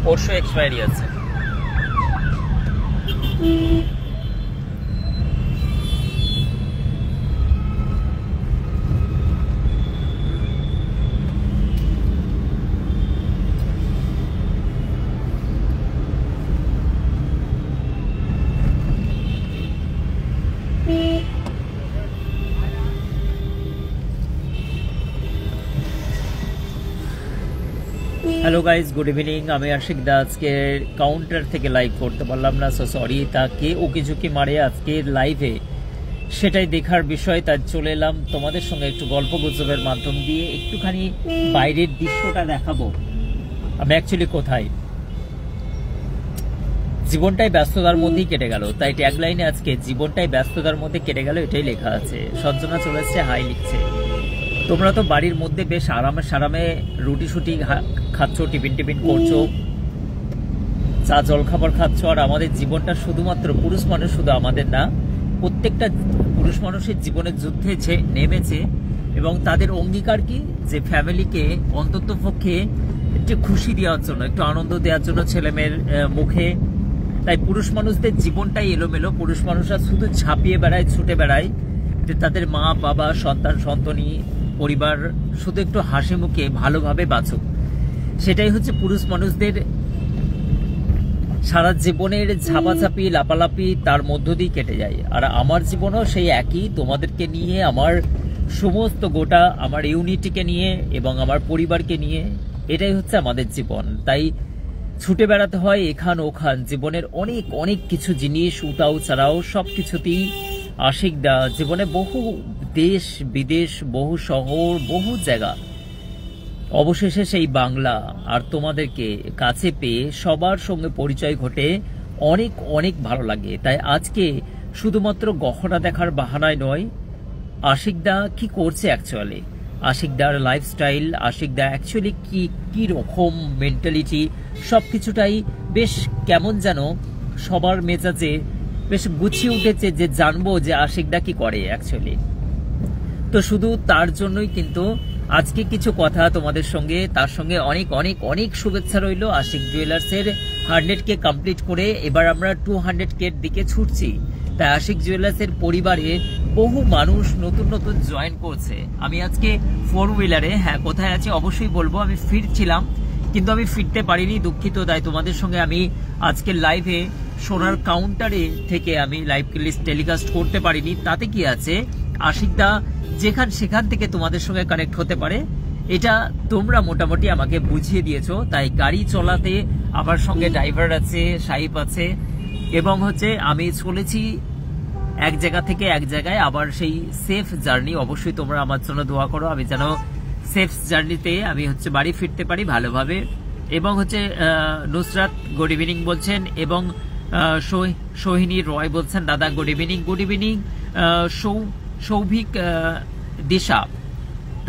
পরশু এক্সপায়ারি আছে। Hello guys, good evening. আমি আশিক দা আজকে কাউন্টার থেকে লাইভ করতে পারলাম না, সো সরি। তাকে ওকে ঝুঁকি মারে আজকে লাইভে সেটাই দেখার বিষয়, তাই চলে এলাম তোমাদের সঙ্গে একটু গল্প গুজবের মাধ্যম দিয়ে একটুখানি বাইরের দৃশ্যটা দেখাবো। আমি অ্যাকচুয়ালি কোথায়, জীবনটাই ব্যস্ততার মধ্যেই কেটে গেল, তাই ট্যাগলাইনে আজকে জীবনটাই ব্যস্ততার মধ্যে কেটে গেল এটাই লেখা আছে। সঞ্জনা চলে এসছে, হাই লিখছে। তোমরা তো বাড়ির মধ্যে বেশ আরামে সারামে রুটি শুটি খাচ্ছ, টিফিন টিফিন করছো, চা জল খাবার খাচ্ছ। আর আমাদের জীবনটা শুধুমাত্র পুরুষ মানুষ, শুধু আমাদের না, প্রত্যেকটা পুরুষ মানুষের জীবনের যুদ্ধে নেমেছে এবং তাদের অঙ্গীকার কি, যে ফ্যামিলিকে অন্তত পক্ষে একটু খুশি দেওয়ার জন্য, একটু আনন্দ দেওয়ার জন্য ছেলেমেয়ের মুখে। তাই পুরুষ মানুষদের জীবনটাই এলোমেলো। পুরুষ মানুষরা শুধু ঝাঁপিয়ে বেড়ায়, ছুটে বেড়ায়, যে তাদের মা বাবা সন্তান সন্তনি পরিবার শুধু একটু হাসি মুখে ভালোভাবে বাঁচুক। সেটাই হচ্ছে পুরুষ মানুষদের সারা জীবনের ঝাপাঝাপি লাপালাপি তার মধ্য দিয়ে কেটে যায়। আর আমার জীবনও সেই একই, তোমাদেরকে নিয়ে, আমার সমস্ত গোটা আমার ইউনিটিকে নিয়ে এবং আমার পরিবারকে নিয়ে, এটাই হচ্ছে আমাদের জীবন। তাই ছুটে বেড়াতে হয় এখান ওখান, জীবনের অনেক অনেক কিছু জিনিস উতাও ছাড়াও সব কিছুতেই আশিক দা জীবনে বহু দেশ বিদেশ, বহু শহর, বহু জায়গা, অবশেষে সেই বাংলা আর তোমাদেরকে কাছে পেয়ে সবার সঙ্গে পরিচয় ঘটে অনেক অনেক ভালো লাগে। তাই আজকে শুধুমাত্র গহনা দেখার বাহানায় নয়, আশিক দা কি করছে অ্যাকচুয়ালি, আশিক দার লাইফস্টাইল, আশিক দা অ্যাকচুয়ালি কি রকম মেন্টালিটি, সবকিছুটাই বেশ কেমন যেন সবার মেজাজে বেশ গুছিয়ে উঠেছে, যে জানবো যে আশিক দা কি করে অ্যাকচুয়ালি। তো শুধু তার জন্যই কিন্তু আজকে কিছু কথা তোমাদের সঙ্গে, তার সঙ্গে অনেক অনেক অনেক শুভেচ্ছা রইল। আশিক জুয়েলার্সের 100K কমপ্লিট করে এবার আমরা 200K দিকে ছুটছি। তাই আশিক জুয়েলার্সের পরিবারে বহু মানুষ নতুন নতুন জয়েন করছে। আমি আজকে 4 হুইলারে, হ্যাঁ কোথায় আছি অবশ্যই বলবো, আমি ফিরছিলাম কিন্তু আমি ফিরতে পারিনি, দুঃখিত। তাই তোমাদের সঙ্গে আমি আজকে লাইভে সোনার কাউন্টারে থেকে আমি লাইভ টেলিকাস্ট করতে পারিনি। তাতে কি আছে, আশিক দা সেখান থেকে তোমাদের সঙ্গে কানেক্ট হতে পারে, এটা তোমরা মোটামুটি আমাকে বুঝিয়ে দিয়েছো। তাই গাড়ি চলাতে আমার সঙ্গে ড্রাইভার আছে, সাহিব আছে, এবং হচ্ছে আমি চলেছি এক জায়গা থেকে এক জায়গায়, আবার সেই সেফ জার্নি। অবশ্যই তোমরা আমার জন্য দোয়া করো, আমি যেন সেফ জার্নিতে আমি হচ্ছে বাড়ি ফিরতে পারি ভালোভাবে। এবং হচ্ছে নুসরাত গুড ইভিনিং বলছেন, এবং সোহিনী রয় বলছেন দাদা good evening. Good evening Souvik Disha,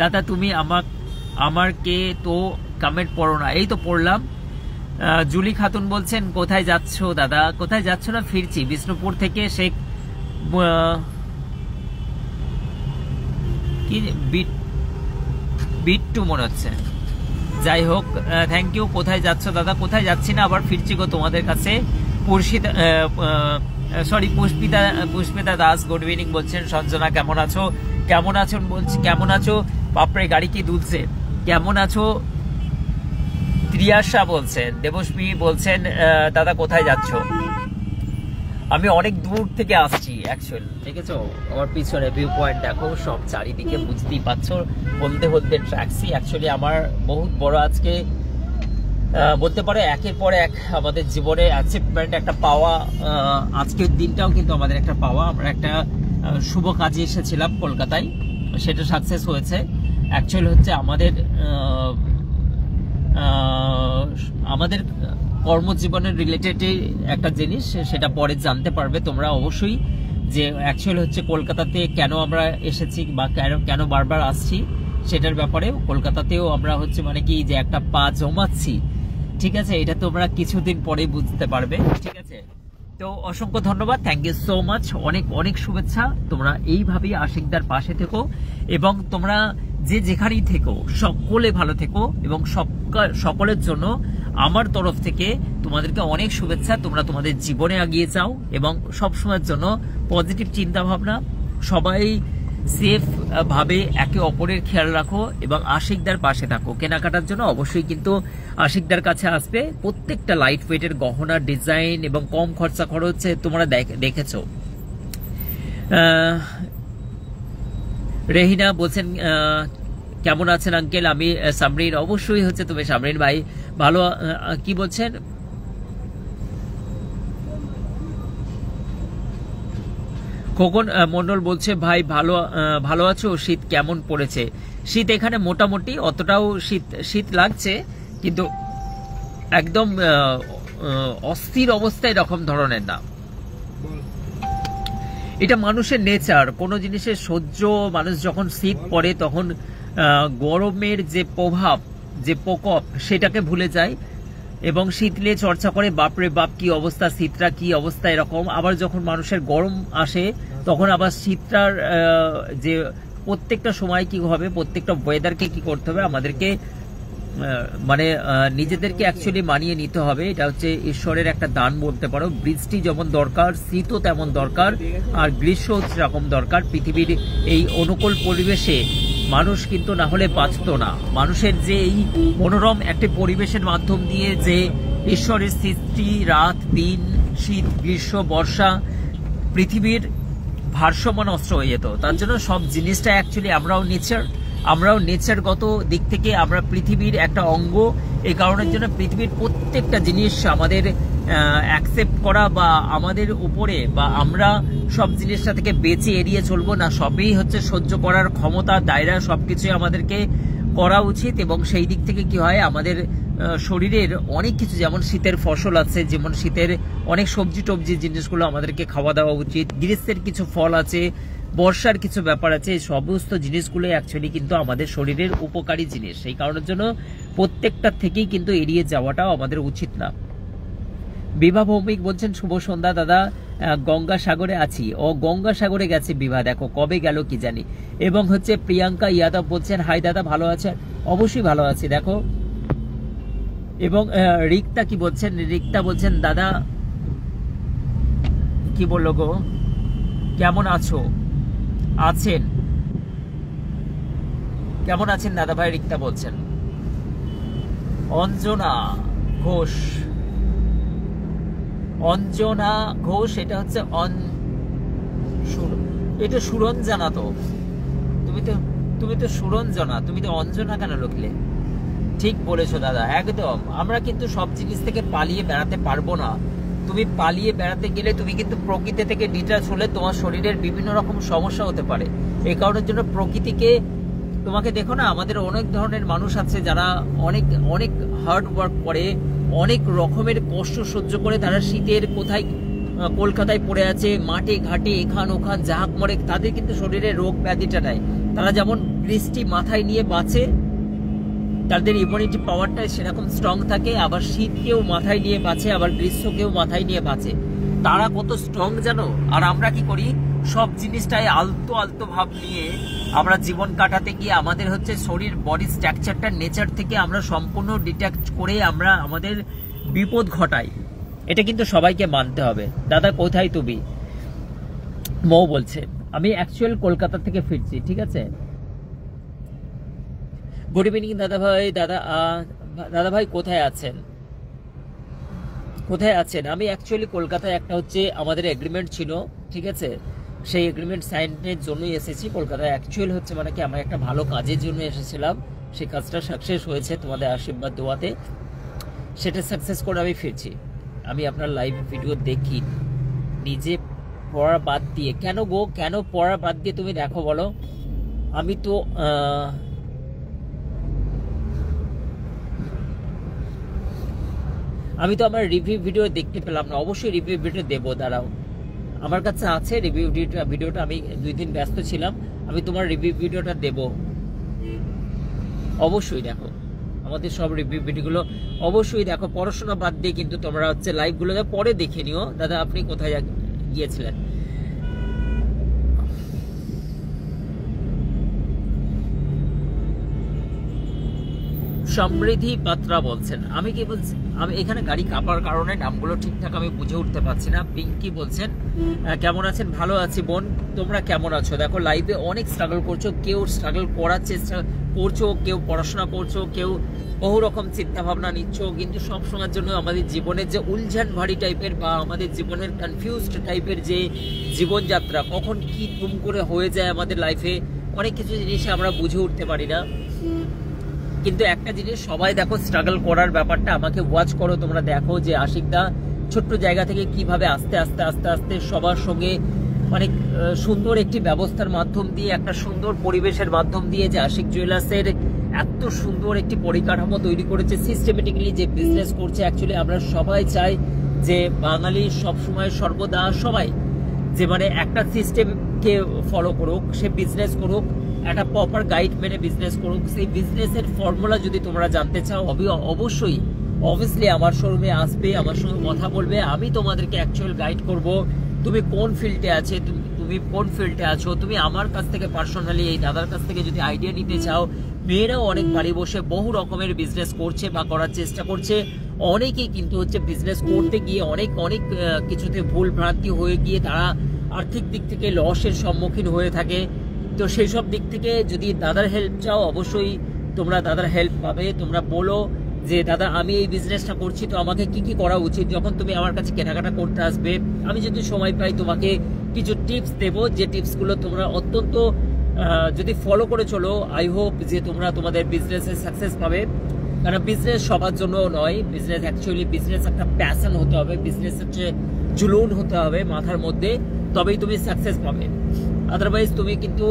দাদা তুমি আমারকে তো কমেন্ট পড়ো না, এই তো পড়লাম। জুলি খাতুন বলছেন কোথায় যাচ্ছ দাদা, কোথায় যাচ্ছ না, ফিরছি বিষ্ণুপুর থেকে। শেখ কি বিট্টু মনে হচ্ছে, যাই হোক থ্যাংক ইউ। কোথায় যাচ্ছ দাদা, কোথায় যাচ্ছি না, আবার ফিরছি গো তোমাদের কাছে। পুষ্পিতা দাস গুড ইভিনিং বলছেন। সঞ্জনা কেমন আছো, কেমন আছো বলছি, কেমন আছো বাপরে গাড়ি কি দুলছে, কেমন আছো। ত্রিয়াশা বলছেন, দেবস্মী বলছেন দাদা কোথায় যাচ্ছ। আমি অনেক দূর থেকে আসছি অ্যাকচুয়ালি, দেখেছো আমার পিছনে ভিউ পয়েন্ট দেখো, সব চারিদিকে বুঝতেই পারছো, হলদে হলদে ট্যাক্সি। অ্যাকচুয়ালি আমার বহুত বড় আজকে বলতে পারো একের পর এক আমাদের জীবনে অ্যাচিভমেন্ট, একটা পাওয়া। আজকের দিনটাও কিন্তু আমাদের একটা পাওয়া। আমরা একটা শুভ কাজে এসেছিলাম কলকাতায়, সেটা সাকসেস হয়েছে। অ্যাকচুয়ালি হচ্ছে আমাদের কর্মজীবনের রিলেটেড একটা জিনিস, সেটা পরে জানতে পারবে তোমরা অবশ্যই, যে অ্যাকচুয়ালি হচ্ছে কলকাতাতে কেন আমরা এসেছি বা কেন বারবার আসছি, সেটার ব্যাপারে। কলকাতাতেও আমরা হচ্ছে মানে কি যে একটা পা জমাচ্ছি, ঠিক আছে, এটা তোমরা কিছুদিন পরে বুঝতে পারবে, ঠিক আছে। তো তো অসংখ্য ধন্যবাদ, থ্যাংক ইউ সো মাচ, অনেক অনেক শুভেচ্ছা। তোমরা এইভাবেই আশিকদার পাশে থেকো এবং তোমরা যে যেখানেই থেকো সকলে ভালো থেকো এবং সকলের জন্য আমার তরফ থেকে তোমাদেরকে অনেক শুভেচ্ছা। তোমরা তোমাদের জীবনে এগিয়ে যাও এবং সবসময়ের জন্য পজিটিভ চিন্তা ভাবনা, সবাই সেফ ভাবে একে অপরের খেয়াল রাখো এবং আশিকদার পাশে থাকো। কেনাকাটার জন্য অবশ্যই কিন্তু আশিকদার কাছে আসবে। প্রত্যেকটা লাইট ওয়েটের গহনার ডিজাইন এবং কম খরচা খরচে তোমরা দেখেছো। রেহিনা বলছেন কেমন আছেন আঙ্কেল? আমি সামরিন। অবশ্যই হচ্ছে তুমি সামরিন ভাই ভালো। কি বলছেন? খোকন মন্ডল বলছে ভাই ভালো আছো? শীত কেমন পড়েছে? শীত এখানে মোটামুটি, অতটাও শীত লাগছে কিন্তু একদম অস্থির অবস্থায় এরকম ধরনের না। এটা মানুষের নেচার, কোনো জিনিসের সহ্য, মানুষ যখন শীত পড়ে তখন গরমের যে প্রভাব, যে প্রকোপ, সেটাকে ভুলে যায় এবং শীত নিয়ে চর্চা করে, বাপরে বাপ কি অবস্থা, শীতটা কি অবস্থা এরকম। আবার যখন মানুষের গরম আসে তখন আবার শীতটার যে প্রত্যেকটা সময় কি হবে, প্রত্যেকটা ওয়েদারকে কি করতে হবে, আমাদেরকে মানে নিজেদেরকে অ্যাকচুয়ালি মানিয়ে নিতে হবে। এটা হচ্ছে ঈশ্বরের একটা দান বলতে পারো। বৃষ্টি যেমন দরকার, শীতও তেমন দরকার, আর গ্রীষ্ম সেরকম দরকার। পৃথিবীর এই অনুকূল পরিবেশে মানুষ কিন্তু না হলে বাঁচত না। মানুষের যে এই মনোরম একটা পরিবেশের মাধ্যম দিয়ে যে ঈশ্বরের সৃষ্টি, রাত দিন, শীত গ্রীষ্ম বর্ষা, পৃথিবীর ভারসাম্য নষ্ট হয়ে যেত। তার জন্য সব জিনিসটা অ্যাকচুয়ালি আমরাও নেচারগত দিক থেকে আমরা পৃথিবীর একটা অঙ্গ। এই কারণের জন্য পৃথিবীর প্রত্যেকটা জিনিস আমাদের অ্যাকসেপ্ট করা বা আমাদের উপরে, বা আমরা সব জিনিসটা থেকে বেঁচে এড়িয়ে চলবো না, সবই হচ্ছে সহ্য করার ক্ষমতা, দায়রা, সবকিছুই আমাদেরকে করা উচিত। এবং সেই দিক থেকে কি হয়, আমাদের শরীরের অনেক কিছু, যেমন শীতের ফসল আছে, যেমন শীতের অনেক সবজি টবজি জিনিসগুলো আমাদেরকে খাওয়া দাওয়া উচিত। গ্রীষ্মের কিছু ফল আছে, বর্ষার কিছু ব্যাপার আছে, এই সমস্ত জিনিসগুলো অ্যাকচুয়ালি কিন্তু আমাদের শরীরের উপকারী জিনিস। সেই কারণের জন্য প্রত্যেকটা থেকেই কিন্তু এড়িয়ে যাওয়াটাও আমাদের উচিত না। বিভা ভৌমিক বলছেন শুভ সন্ধ্যা দাদা, গঙ্গাসাগরে আছি। ও গঙ্গাসাগরে গেছে বিভা, দেখো কবে গেল কি জানি। এবং হচ্ছে প্রিয়াঙ্কা ইয়াদব বলছেন হাই দাদা ভালো আছেন? অবশ্যই ভালো আছি দেখো। এবং রিক্তা কি বলছেন? রিক্তা বলছেন দাদা কি বললো গো, কেমন আছো? কেমন আছেন দাদা ভাই? রিক্তা বলছেন। অঞ্জনা ঘোষ, এটা হচ্ছে এটা সুরঞ্জনা। তো তুমি তো সুরঞ্জনা, তুমি তো অঞ্জনা কেন লিখলে? ঠিক বলেছো দাদা, একদম। আমরা কিন্তু সব জিনিস থেকে পালিয়ে বেড়াতে পারবো না। তুমি পালিয়ে বেড়াতে গেলে তুমি কিন্তু প্রকৃতি থেকে ডিটাচ হলে তোমার শরীরের বিভিন্ন রকম সমস্যা হতে পারে। এই কারণের জন্য প্রকৃতিকে, তোমাকে দেখো না, আমাদের অনেক ধরনের মানুষ আছে যারা অনেক অনেক হার্ড ওয়ার্ক করে, অনেক রকমের কষ্ট সহ্য করে, তারা শীতের কোথায় কলকাতায় পড়ে আছে, মাঠে ঘাটে এখান ওখান জাহাক মরে, তাদের কিন্তু শরীরে রোগ ব্যাধিটা নাই। তারা যেমন বৃষ্টি মাথায় নিয়ে বাঁচে, তাদের ইমিউনিটি পাওয়ারটা সেরকম স্ট্রং থাকে, আবার শীতকেও মাথায় নিয়ে বাঁচে, আবার গ্রীষ্মকেও মাথায় নিয়ে বাঁচে। তারা কত স্ট্রং জানো? আর আমরা কি করি, সব জিনিসটাই আলতো ভাব নিয়ে আমরা জীবন কাটাতে গিয়ে আমাদের হচ্ছে শরীর, বডি স্ট্রাকচারটা নেচার থেকে আমরা সম্পূর্ণ ডিট্যাচ করে আমরা আমাদের বিপদ ঘটাই। এটা কিন্তু সবাইকে মানতে হবে। দাদা কোথায় তুমি? মৌ বলছে আমি অ্যাকচুয়াল কলকাতা থেকে ফিরছি। ঠিক আছে, গুড ইভিনিং দাদা ভাই। দাদা ভাই কোথায় আছেন? আমি অ্যাকচুয়ালি কলকাতায় একটা হচ্ছে আমাদের এগ্রিমেন্ট ছিল, ঠিক আছে, সেই এগ্রিমেন্ট সাইনের জন্যই এসেছি কলকাতায়। অ্যাকচুয়াল হচ্ছে মানে কি, আমরা একটা ভালো কাজের জন্য এসেছিলাম, সেই কাজটা সাকসেস হয়েছে তোমাদের আশীর্বাদ দোয়াতে, সেটা সাকসেস করে আমি ফিরছি। আমি আপনার লাইভ ভিডিও দেখি, নিজে পড়া বাদ দিয়ে। কেন গো, কেন পড়া বাদ দিয়ে তুমি দেখো বলো? আমি তো আমার রিভিউ ভিডিও দেখতে পেলাম না। অবশ্যই রিভিউ ভিডিও দেবো, দাঁড়াও, আমার কাছে আছে রিভিউ ভিডিওটা। আমি 2 দিন ব্যস্ত ছিলাম, আমি তোমার রিভিউ ভিডিওটা দেব। অবশ্যই দেখো, আমাদের সব রিভিউ ভিডিওগুলো অবশ্যই দেখো। পড়াশোনা বাদ দিয়ে কিন্তু তোমরা হচ্ছে লাইভগুলো পরে দেখে নিও। দাদা আপনি কোথায় গিয়েছিলেন? সমৃদ্ধি পাত্রা বলছেন, আমি কি বলছি, আমি এখানে গাড়ি কাঁপার কারণে নামগুলো ঠিকঠাক আমি বুঝে উঠতে পারছি না। পিঙ্কি বলছেন কেমন আছেন? ভালো আছি বোন, তোমরা কেমন আছো? দেখো লাইভে অনেক স্ট্রাগল করছো, কেউ স্ট্রাগল করার চেষ্টা করছো, কেউ পড়াশোনা করছো, কেউ বহু রকম চিন্তা ভাবনা নিচ্ছ, কিন্তু সব সময়ের জন্য আমাদের জীবনের যে উলঝান ভারী টাইপের বা আমাদের জীবনের কনফিউজড টাইপের যে জীবনযাত্রা, কখন কি তুম করে হয়ে যায় আমাদের লাইফে, অনেক কিছু জিনিস আমরা বুঝে উঠতে পারি না। কিন্তু একটা জিনিস সবাই দেখো স্ট্রাগল করার ব্যাপারটা আমাকে ওয়াচ করো, তোমরা দেখো যে আশিকদা ছোট্ট জায়গা থেকে কিভাবে আস্তে আস্তে আস্তে আস্তে সবার সঙ্গে অনেক সুন্দর একটি ব্যবস্থার মাধ্যম দিয়ে, একটা সুন্দর পরিবেশের মাধ্যম দিয়ে যে আশিক জুয়েলার্সের এত সুন্দর একটি পরিকাঠামো তৈরি করেছে, সিস্টেমেটিক্যালি যে বিজনেস করছে। অ্যাকচুয়ালি আমরা সবাই চাই যে বাঙালি সবসময় সর্বদা সবাই যে মানে একটা সিস্টেমকে ফলো করুক, সে বিজনেস করুক, একটা প্রপার গাইড মেনে বিজনেস করুক। সেই বিজনেসের ফর্মুলা যদি তোমরা জানতে চাও অবশ্যই অবভিয়াসলি আমার শোরুমে আসবে, আমার সঙ্গে কথা বলবে, আমি তোমাদেরকে অ্যাকচুয়াল গাইড করব। তুমি কোন ফিল্ডে আছে, তুমি কোন ফিল্ডে আছো, তুমি আমার কাছ থেকে পার্সোনালি এই দাদার কাছ থেকে যদি আইডিয়া নিতে চাও। মেয়েরাও অনেক বাড়ি বসে বহু রকমের বিজনেস করছে বা করার চেষ্টা করছে। অনেকেই কিন্তু হচ্ছে বিজনেস করতে গিয়ে অনেক অনেক কিছুতে ভুল ভ্রান্তি হয়ে গিয়ে তারা আর্থিক দিক থেকে লসের সম্মুখীন হয়ে থাকে। তো সেই সব দিক থেকে যদি দাদার হেল্প চাও অবশ্যই তোমরা দাদার হেল্প পাবে। তোমরা বলো যে দাদা আমি এই বিজনেসটা করছি, তো আমাকে কি কি করা উচিত। যখন তুমি আমার কাছে কেনাকাটা করতে আসবে, আমি যদি সময় পাই তোমাকে কিছু টিপস দেবো, যে টিপসগুলো তোমরা অত্যন্ত যদি ফলো করে চলো, আই হোপ যে তোমরা তোমাদের বিজনেসে সাকসেস পাবে। কারণ বিজনেস সবার জন্য নয়, বিজনেস অ্যাকচুয়ালি বিজনেস একটা প্যাশন হতে হবে, বিজনেস হচ্ছে জুলুন হতে হবে মাথার মধ্যে, তবেই তুমি সাকসেস পাবে। আদারওয়াইজ তুমি কিন্তু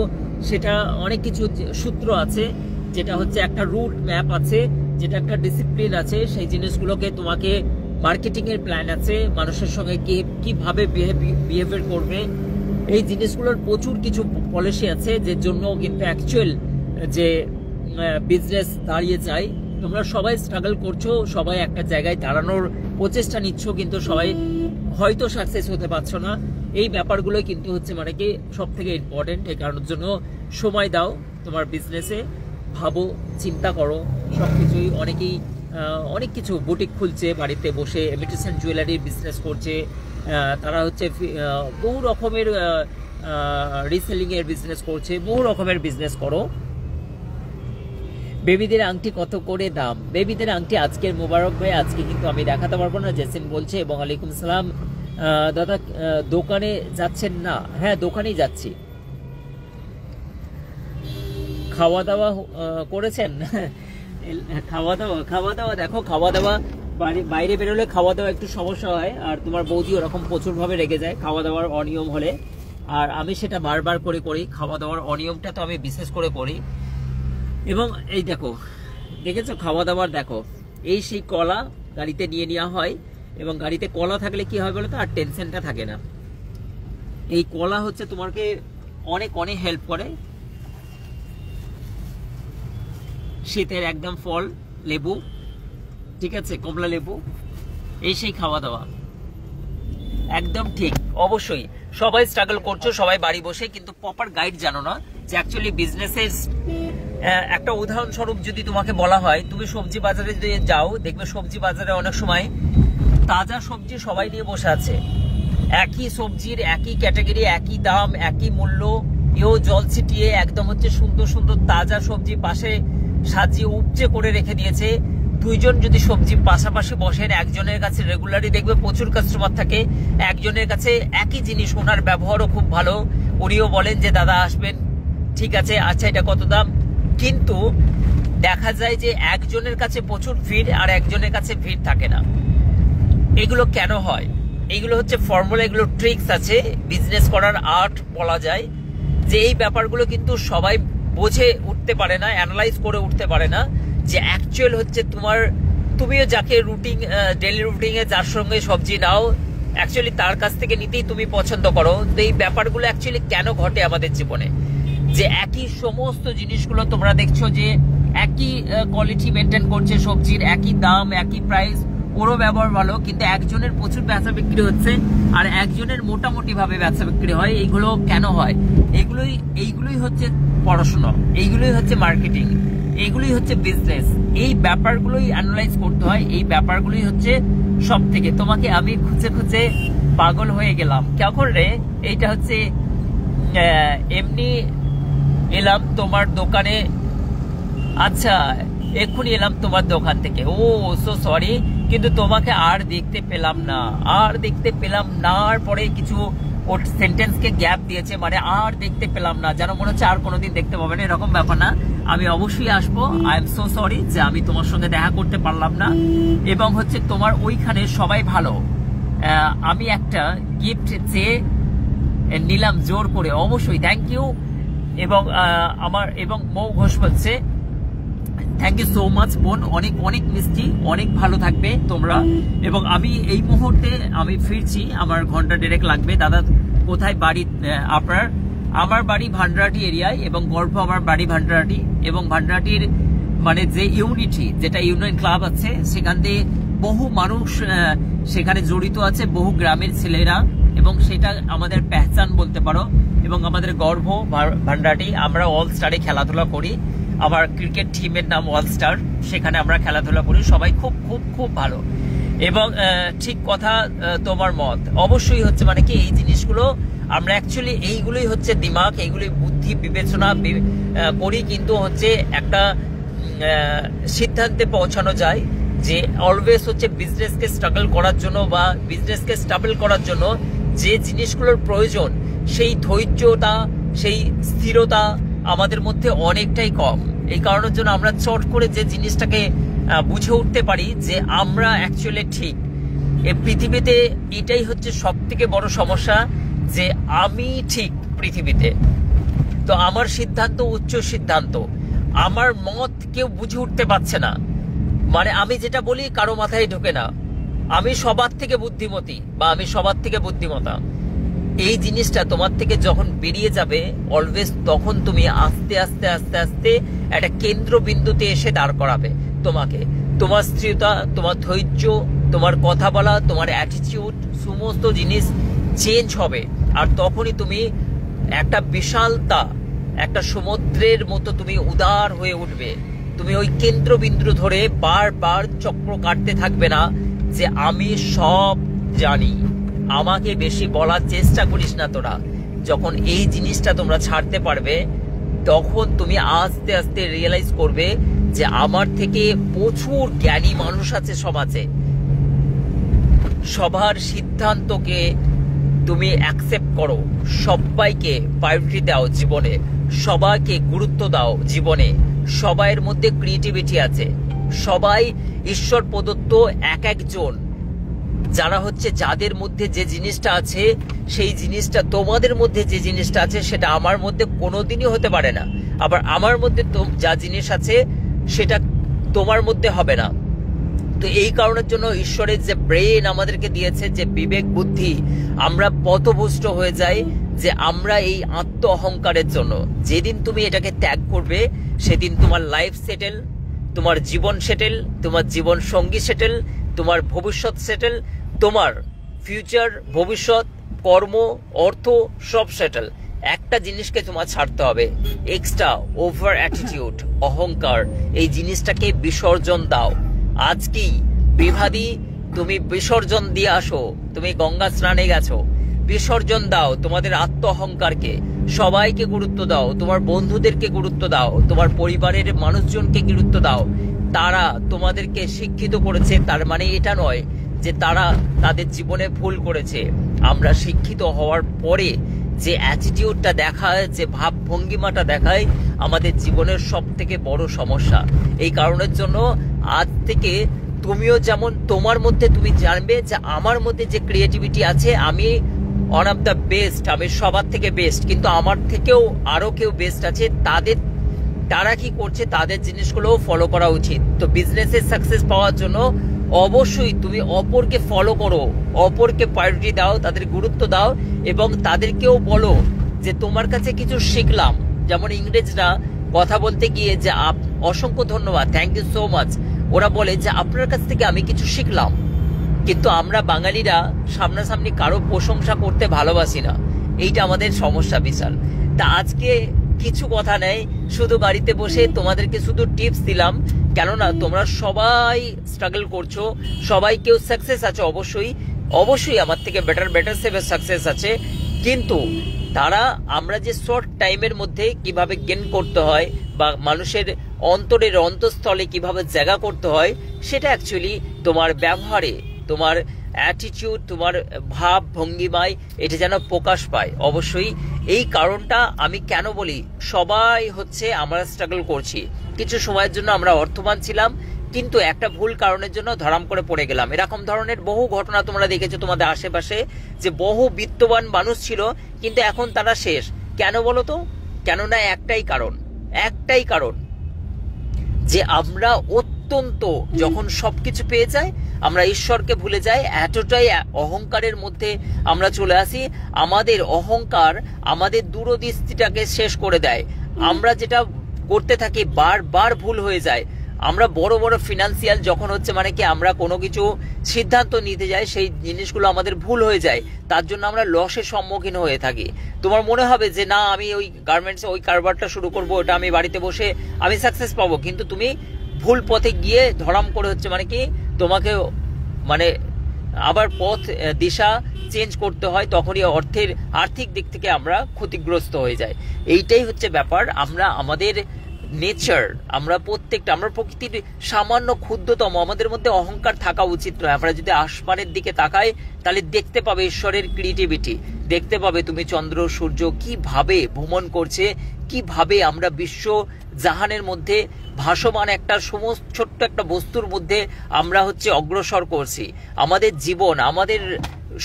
সেটা অনেক কিছু সূত্র আছে, যেটা হচ্ছে একটা রুট ম্যাপ আছে, যেটা একটা ডিসিপ্লিন আছে, সেই জিনিসগুলোকে তোমাকে মার্কেটিং এর প্ল্যান আছে, মানুষের সঙ্গে কিভাবে বিহেভিয়ার করবে, এই জিনিসগুলোর প্রচুর কিছু পলিসি আছে, যে জন্য কিন্তু অ্যাকচুয়াল যে বিজনেস দাঁড়িয়ে যায়। তোমরা সবাই স্ট্রাগল করছো, সবাই একটা জায়গায় দাঁড়ানোর প্রচেষ্টা নিচ্ছ, কিন্তু সবাই হয়তো সাকসেস হতে পারছো না। এই ব্যাপারগুলো কিন্তু হচ্ছে মানে কি সব থেকে ইম্পর্টেন্ট। এই কারণের জন্য সময় দাও তোমার বিজনেসে, ভাবো, চিন্তা করো সবকিছুই। অনেকেই অনেক কিছু বুটিক খুলছে, বাড়িতে বসে ইমিটেশন জুয়েলারির বিজনেস করছে, তারা হচ্ছে বহু রকমের রিসেলিং এর বিজনেস করছে, বহু রকমের বিজনেস করো। বেবিদের আংটি কত করে দাম? বেবিদের আংটি আজকের মোবারক ভাই, আজকে কিন্তু আমি দেখাতে পারবো না, জেসিন বলছে। এবং আলাইকুম সালাম দাদা, দোকানে যাচ্ছেন না? হ্যাঁ দোকানেই যাচ্ছি। খাওয়া দাওয়া করেছেন? খাওয়া দাওয়া দেখো, খাওয়া দাওয়া বাইরে বেরোলে খাওয়া দাওয়া একটু সমস্যা হয়, আর তোমার বৌদি ওরকম প্রচুর ভাবে রেগে যায় খাওয়া দাওয়ার অনিয়ম হলে, আর আমি সেটা বারবার করে করি। খাওয়া দাওয়ার অনিয়মটা তো আমি বিশেষ করে করি। এবং এই দেখো, দেখেছো খাওয়া দাওয়ার, দেখো এই সেই কলা গাড়িতে নিয়ে নেওয়া হয়, এবং গাড়িতে কলা থাকলে কি হয় বলো তো, আর টেনশনটা থাকে না। এই কলা হচ্ছে তোমাকে অনেক অনেক হেল্প করে। শীতের একদম ফল, লেবু, ঠিক আছে, কমলা লেবু, এই সেই খাওয়া দাওয়া একদম ঠিক। অবশ্যই সবাই স্ট্রাগল করছো, সবাই বাড়ি বসে, কিন্তু প্রপার গাইড জানো না যে অ্যাকচুয়ালি বিজনেসের একটা উদাহরণস্বরূপ যদি তোমাকে বলা হয়, তুমি সবজি বাজারে যদি যাও, দেখবে সবজি বাজারে অনেক সময় তাজা সবজি সবাই নিয়ে বসে আছে, একই সবজির একই ক্যাটাগরি, একই দাম, একই মূল্য, এও জল ছিটিয়ে একদম হচ্ছে সুন্দর সুন্দর তাজা সবজি পাশে সাজিয়ে উপচে করে রেখে দিয়েছে। দুইজন যদি সবজি পাশাপাশি বসেন, একজনের কাছে রেগুলারই দেখবে প্রচুর কাস্টমার থাকে, একজনের কাছে একই জিনিস, ওনার ব্যবহারও খুব ভালো, উনিও বলেন যে দাদা আসবেন, ঠিক আছে, আচ্ছা এটা কত দাম, কিন্তু দেখা যায় যে একজনের কাছে প্রচুর ভিড় আর একজনের কাছে ভিড় থাকে না। এগুলো কেন হয়? এইগুলো হচ্ছে ফর্মুলা, এগুলো ট্রিক্স আছে, বিজনেস করার আর্ট বলা যায়, যে এই ব্যাপারগুলো কিন্তু সবাই বোঝে উঠতে পারে না, অ্যানালাইজ করে উঠতে পারে না, যে অ্যাকচুয়াল হচ্ছে তুমিও যাকে রুটিন, ডেইলি রুটিনে যার সঙ্গে সবজি নাও, অ্যাকচুয়ালি তার কাছ থেকে নিতেই তুমি পছন্দ করো। তো এই ব্যাপারগুলো অ্যাকচুয়ালি কেন ঘটে আমাদের জীবনে, যে একই সমস্ত জিনিসগুলো তোমরা দেখছো যে একই কোয়ালিটি মেনটেন করছে, সবজির একই দাম, একই প্রাইস, ওরও ব্যবহার ভালো, কিন্তু একজনের প্রচুর বেচা বিক্রি হচ্ছে আর একজনের মোটামুটি ভাবে বেচা বিক্রি হয়। এইগুলো কেন হয়? এইগুলোই হচ্ছে পড়াশোনা, এইগুলোই হচ্ছে মার্কেটিং, এইগুলোই হচ্ছে বিজনেস। এই ব্যাপারগুলোই অ্যানালাইজ করতে হয়, এই ব্যাপারগুলোই হচ্ছে সব থেকে। তোমাকে আমি খুঁজে খুঁজে পাগল হয়ে গেলাম। কেমন রে? এইটা হচ্ছে এমনি এলাম তোমার দোকানে, আচ্ছা এক্ষুনি এলাম তোমার দোকান থেকে, ও সো সরি, কিন্তু তোমাকে আর দেখতে পেলাম না, আর পরে কিছু ওর সেন্টেন্সকে গ্যাপ দিয়েছে, মানে আর দেখতে পেলাম না, যেন মনে হচ্ছে আর কোনোদিন দেখতে পাবে না, এরকম ব্যাপার না। আমি অবশ্যই আসবো, আই এম সো সরি যে আমি তোমার সঙ্গে দেখা করতে পারলাম না। এবং হচ্ছে তোমার ওইখানে সবাই ভালো, আমি একটা গিফট চেয়ে নিলাম জোর করে, অবশ্যই থ্যাংক ইউ। এবং মৌ ঘোষ বলছে থ্যাংক ইউ সো মাচ বোন, অনেক অনেক মিষ্টি, অনেক ভালো থাকবে তোমরা। এবং আমি এই মুহূর্তে আমি ফিরছি, আমার ঘন্টা দেড়েক লাগবে। দাদা কোথায় বাড়ি আপনার? আমার বাড়ি ভান্ডারাটি এরিয়ায়, এবং গল্প আমার বাড়ি ভান্ডারাটি, এবং ভান্ডারাটির মানে যে ইউনিটি, যেটা ইউনিয়ন ক্লাব আছে, সেখান থেকে বহু মানুষ সেখানে জড়িত আছে, বহু গ্রামের ছেলেরা, এবং সেটা আমাদের পেহচান বলতে পারো, এবং আমাদের গর্ব ভান্ডারাটি। আমরা অল স্টারে খেলাধুলা করি, আমার ক্রিকেট টিমের নাম অল স্টার, সেখানে আমরা খেলাধুলা করি, সবাই খুব খুব খুব ভালো। এবং ঠিক কথা, তোমার মত অবশ্যই হচ্ছে মানে কি, এই জিনিসগুলো আমরা অ্যাকচুয়ালি এইগুলোই হচ্ছে দিমাগ, এইগুলি বুদ্ধি বিবেচনা করি, কিন্তু হচ্ছে একটা সিদ্ধান্তে পৌঁছানো যায় যে অলওয়েজ হচ্ছে বিজনেসকে স্ট্রাগল করার জন্য বা বিজনেসকে স্টেবল করার জন্য যে জিনিসগুলোর প্রয়োজন, সেই ধৈর্যতা, সেই স্থিরতা আমাদের মধ্যে অনেকটাই কম। এই কারণের জন্য আমরা চট করে যে জিনিসটাকে বুঝে উঠতে পারি যে আমরা অ্যাকচুয়ালি ঠিক। এই পৃথিবীতে এটাই হচ্ছে সব থেকে বড় সমস্যা, যে আমি ঠিক পৃথিবীতে। তো আমার সিদ্ধান্ত উচ্চ সিদ্ধান্ত, আমার মত কেউ বুঝে উঠতে পারছে না, মানে আমি যেটা বলি কারো মাথায় ঢোকে না, আমি সবার থেকে বুদ্ধিমতী বা আমি সবার থেকে বুদ্ধিমতা। এই জিনিসটা তোমার থেকে যখন বেরিয়ে যাবে অলওয়েজ, তখন তুমি আস্তে আস্তে আস্তে আস্তে একটা কেন্দ্রবিন্দুতে এসে দাঁড় করাবে তোমাকে। তোমার স্থিরতা, তোমার ধৈর্য, তোমার কথা বলা, তোমার অ্যাটিটিউড, সমস্ত জিনিস চেঞ্জ হবে। আর তখনই তুমি একটা বিশালতা, একটা সমুদ্রের মতো তুমি উদার হয়ে উঠবে। তুমি ওই কেন্দ্রবিন্দু ধরে বারবার চক্র কাটতে থাকবে না যে আমি সব জানি, আমাকে বেশি বলার চেষ্টা করিস না তোরা। যখন এই জিনিসটা তোমরা ছাড়তে পারবে, তখন তুমি আস্তে আস্তে রিয়েলাইজ করবে যে আমার থেকে প্রচুর জ্ঞানী মানুষ আছে সমাজে। সবার সিদ্ধান্তকে তুমি অ্যাকসেপ্ট করো, সবাইকে প্রায়োরিটি দাও জীবনে, সবাইকে গুরুত্ব দাও জীবনে। সবাইয়ের মধ্যে ক্রিয়েটিভিটি আছে, সবাই ঈশ্বর প্রদত্ত এক একজন, যারা হচ্ছে যাদের মধ্যে যে জিনিসটা আছে সেই জিনিসটা, তোমাদের মধ্যে যে জিনিসটা আছে সেটা আমার মধ্যে কোনোদিনই হতে পারে না। আবার আমার মধ্যে যা জিনিস আছে সেটা তোমার মধ্যে হবে না। তো এই কারণের জন্য ঈশ্বরের যে ব্রেন আমাদেরকে দিয়েছে, যে বিবেক বুদ্ধি, আমরা পথভ্রষ্ট হয়ে যাই যে আমরা এই আত্ম অহংকারের জন্য। যেদিন তুমি এটাকে ত্যাগ করবে সেদিন তোমার লাইফ সেটেল, তোমার জীবন সেটেল, তোমার জীবন সঙ্গী সেটেল, তোমার ভবিষ্যৎ সেটেল, তোমার ফিউচার, ভবিষ্যৎ, কর্ম, অর্থ সব সেটেল। একটা জিনিসকে তোমার ছাড়তে হবে, এক্সট্রা ওভার অ্যাটিটিউড, অহংকার, এই জিনিসটাকে বিসর্জন দাও। আজকেই বিভাদি তুমি বিসর্জন দিয়ে আসো। তুমি গঙ্গা স্নানে গেছো, বিসর্জন দাও তোমাদের আত্ম অহংকারকে। সবাইকে গুরুত্ব দাও, তোমার বন্ধুদেরকে গুরুত্ব দাও, তোমার পরিবারের মানুষজনকে গুরুত্ব দাও। তারা তোমাদেরকে শিক্ষিত করেছে, তার মানে এটা নয় যে তারা তাদের জীবনে ভুল করেছে। আমরা শিক্ষিত হওয়ার পরে যে অ্যাটিটিউডটা দেখায়, যে ভাব ভঙ্গিমাটা দেখায়, আমাদের জীবনের সব থেকে বড় সমস্যা। এই কারণের জন্য আজ থেকে তুমিও যেমন তোমার মধ্যে তুমি জানবে যে আমার মধ্যে যে ক্রিয়েটিভিটি আছে, আমি ওয়ান অফ দ্য বেস্ট, আমি সবার থেকে বেস্ট, কিন্তু আমার থেকেও আরো কেউ বেস্ট আছে। তারা কি করছে, তাদের জিনিসগুলো ফলো করা উচিত। তো বিজনেসে সাকসেস পাওয়ার জন্য অবশ্যই তুমি অপরকে ফলো করো, অপরকে প্রায়োরিটি দাও, তাদের গুরুত্ব দাও, এবং তাদেরকেও বলো যে তোমার কাছে কিছু শিখলাম। যেমন ইংরেজরা কথা বলতে গিয়ে যে অসংখ্য ধন্যবাদ, থ্যাংক ইউ সো মাচ। ওরা বলে যে আপনার কাছ থেকে আমি কিছু শিখলাম, কিন্তু আমরা বাঙালিরা সামনাসামনি কারো প্রশংসা করতে ভালোবাসি না, এইটা আমাদের সমস্যা বিশাল। তা আজকে কিছু কথা নেই, শুধু বাড়িতে বসে তোমাদেরকে শুধু টিপস দিলাম, কেননা তোমরা সবাই স্ট্রাগল করছো, সবাই কেউ সাকসেস আছে অবশ্যই, অবশ্যই আমার থেকে বেটার সেভের সাকসেস আছে, কিন্তু তারা আমরা যে শর্ট টাইমের মধ্যে কিভাবে গেন করতে হয় বা মানুষের অন্তরের অন্তঃস্থলে কিভাবে জায়গা করতে হয়, সেটা অ্যাকচুয়ালি তোমার ব্যবহারে, তোমার অ্যাটিটিউড, তোমার ভাব ভঙ্গিমায় এটা যেন প্রকাশ পায়। অবশ্যই এই কারণটা আমি কেন বলি, সবাই হচ্ছে আমরা স্ট্রাগল করছি, কিছু সময়ের জন্য আমরা অর্থবান ছিলাম, কিন্তু একটা ভুল কারণের জন্য ধরাম করে পড়ে গেলাম। এরকম ধরনের বহু ঘটনা তোমরা দেখেছো তোমাদের আশেপাশে, যে বহু বিত্তবান মানুষ ছিল কিন্তু এখন তারা শেষ। কেন বলো তো? কেননা একটাই কারণ যে আমরা অত্যন্ত যখন সবকিছু পেয়ে যাই আমরা ঈশ্বরকে ভুলে যাই, এতটাই অহংকারের মধ্যে আমরা চলে আসি, আমাদের অহংকার আমাদের দূরদৃষ্টিটাকে শেষ করে দেয়। আমরা যেটা করতে থাকি বারবার ভুল হয়ে যায়। আমরা বড় বড় ফিনান্সিয়াল যখন হচ্ছে মানে কি আমরা কোনো কিছু সিদ্ধান্ত নিতে যাই, সেই জিনিসগুলো আমাদের ভুল হয়ে যায়, তার জন্য আমরা লসের সম্মুখীন হয়ে থাকি। তোমার মনে হবে যে না আমি ওই গার্মেন্টসে ওই কারবারটা শুরু করবো, ওটা আমি বাড়িতে বসে আমি সাকসেস পাবো, কিন্তু তুমি ভুল পথে গিয়ে ধরাম করে হচ্ছে মানে কি তোমাকে মানে আবার পথ দিশা চেঞ্জ করতে হয়, তখনই আর্থিক দিক থেকে আমরা ক্ষতিগ্রস্ত হয়ে যাই। এইটাই হচ্ছে ব্যাপার। আমরা আমাদের নেচার, আমরা প্রকৃতির সামান্য ক্ষুদ্রতম, আমাদের মধ্যে অহংকার থাকা উচিত নয়। আমরা যদি আসমানের দিকে তাকাই তাহলে দেখতে পাবে ঈশ্বরের ক্রিয়েটিভিটি, দেখতে পাবে তুমি চন্দ্র সূর্য কিভাবে ভ্রমণ করছে, কিভাবে আমরা বিশ্ব জাহানের মধ্যে ভাসমান একটা ছোট্ট একটা বস্তুর মধ্যে আমরা হচ্ছে অগ্রসর করছি। আমাদের জীবন, আমাদের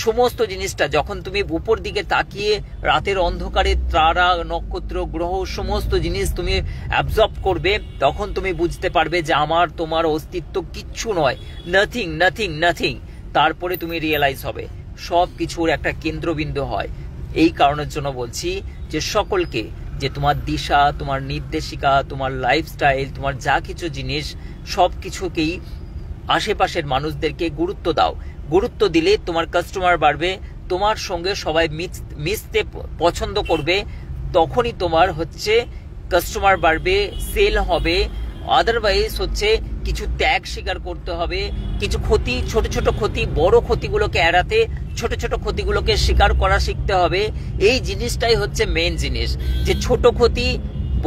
সমস্ত জিনিসটা যখন তুমি উপর দিকে তাকিয়ে রাতের অন্ধকারে তারা নক্ষত্র গ্রহ সমস্ত জিনিস তুমি অ্যাবজর্ব করবে, তখন তুমি বুঝতে পারবে যে আমার তোমার অস্তিত্ব কিচ্ছু নয়, নাথিং। তারপরে তুমি রিয়েলাইজ হবে সব কিছুর একটা কেন্দ্রবিন্দু হয়। এই কারণের জন্য বলছি যে সকলকে, যে তোমার দিশা, তোমার নির্দেশিকা, তোমার লাইফস্টাইল, তোমার যা কিছু জিনিস সব কিছুকেই আশেপাশের মানুষদেরকে গুরুত্ব দাও। গুরুত্ব দিলে তোমার কাস্টমার বাড়বে, তোমার সঙ্গে সবাই মিশতে পছন্দ করবে, তখনই তোমার হচ্ছে কাস্টমার বাড়বে, সেল হবে। আদারওয়াইজ হচ্ছে কিছু ত্যাগ স্বীকার করতে হবে, কিছু ক্ষতি, ছোট ছোট ক্ষতি, বড় ক্ষতিগুলোকে এড়াতে ছোট ছোট ক্ষতিগুলোকে স্বীকার করা শিখতে হবে। এই জিনিসটাই হচ্ছে মেন জিনিস, যে ছোট ক্ষতি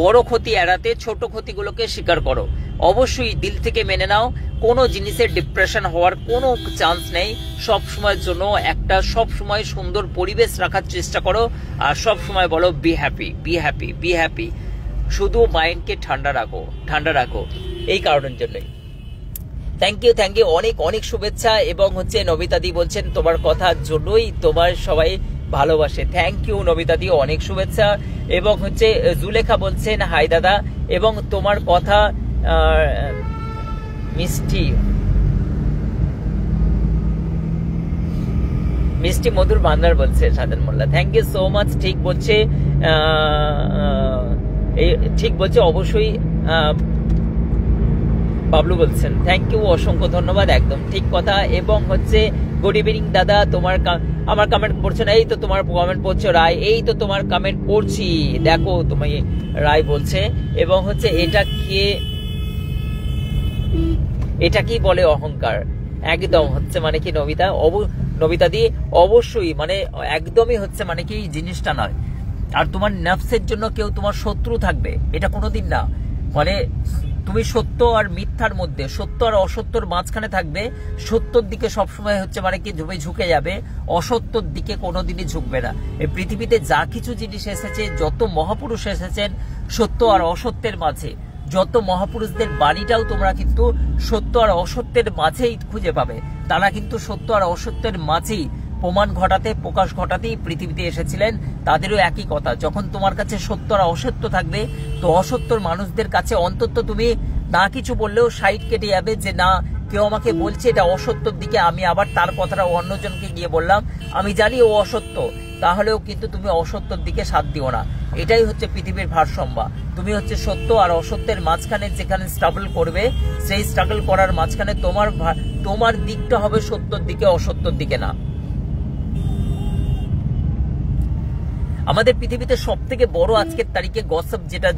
বড় ক্ষতি এড়াতে ছোট ক্ষতিগুলোকে স্বীকার করো। অবশ্যই দিল থেকে মেনে নাও, কোনো জিনিসের ডিপ্রেশন হওয়ার কোনো চান্স নেই। সব সময়ের জন্য একটা সব সময় সুন্দর পরিবেশ রাখার চেষ্টা করো, আর সব সময় বলো বি হ্যাপি। শুধু মাইন্ডকে ঠান্ডা রাখো। এই কারণের জন্যই থ্যাংক ইউ অনেক শুভেচ্ছা। এবং হচ্ছে নবিতাদি বলছেন তোমার কথার জন্যই তোমার সবাই ভালোবাসে। থ্যাংক ইউ নবিতাদি, অনেক শুভেচ্ছা। এবং হচ্ছে জুলেখা বলছেন হাই দাদা, এবং তোমার কথা মিষ্টি মধুর বান্দার বলছে Sajan Molla. Thank you so much. ঠিক বলছে অবশ্যই বাবলু বলছেন। থ্যাংক ইউ, অসংখ্য ধন্যবাদ, একদম ঠিক কথা। এবং হচ্ছে গুড ইভিনিং দাদা, আমার কমেন্ট পড়ছো না? এই তো তোমার কমেন্ট পড়ছো রায়, এই তো তোমার কমেন্ট পড়ছি, দেখো তুমি রায় বলছে। এবং হচ্ছে এটা কি বলে অহংকার? একদম হচ্ছে মানে কি নবিতা দি অবশ্যই মানে একদমই হচ্ছে মানে কি জিনিসটা নয়। আর তোমার নফসের জন্য কেউ তোমার শত্রু থাকবে এটা কোনোদিন না। মানে তুমি সত্য আর মিথ্যার মধ্যে, সত্য আর অসত্যর মাঝখানে থাকবে। সত্যর দিকে সবসময় হচ্ছে মানে কি তুমি ঝুঁকে যাবে, অসত্যর দিকে কোনোদিনই ঝুঁকবে না। এই পৃথিবীতে যা কিছু জিনিস এসেছে, যত মহাপুরুষ এসেছেন সত্য আর অসত্যের মাঝে, যত মহাপুরুষদের বাণীটাও তোমরা কিন্তু সত্য আর অসত্যের মাঝেই খুঁজে পাবে। তারা কিন্তু সত্য আর অসত্যের মাঝেই প্রকাশ ঘটাতেই পৃথিবীতে এসেছিলেন। তাদেরও একই কথা, যখন তোমার কাছে সত্য আর অসত্য থাকবে, তো অসত্যর মানুষদের কাছে অন্তত তুমি না কিছু বললেও সাইড কেটে যাবে, যে না কেউ আমাকে বলছে এটা অসত্যর দিকে, আমি আবার তার কথাটা অন্যজনকে গিয়ে বললাম, আমি জানি ও অসত্য, তাহলেও কিন্তু তুমি অসত্যর দিকে সাথ দিও না। এটাই হচ্ছে পৃথিবীর ভারসাম্য। তুমি হচ্ছে সত্য আর অসত্যের মাঝখানে যেখানে স্ট্রাগল করবে, সেই স্ট্রাগল করার মাঝখানে তোমার দিকটা হবে সত্যর দিকে, অসত্যর দিকে না। আমাদের পৃথিবীতে সব থেকে বড় আজকের তারিখে গসিপ, যেটা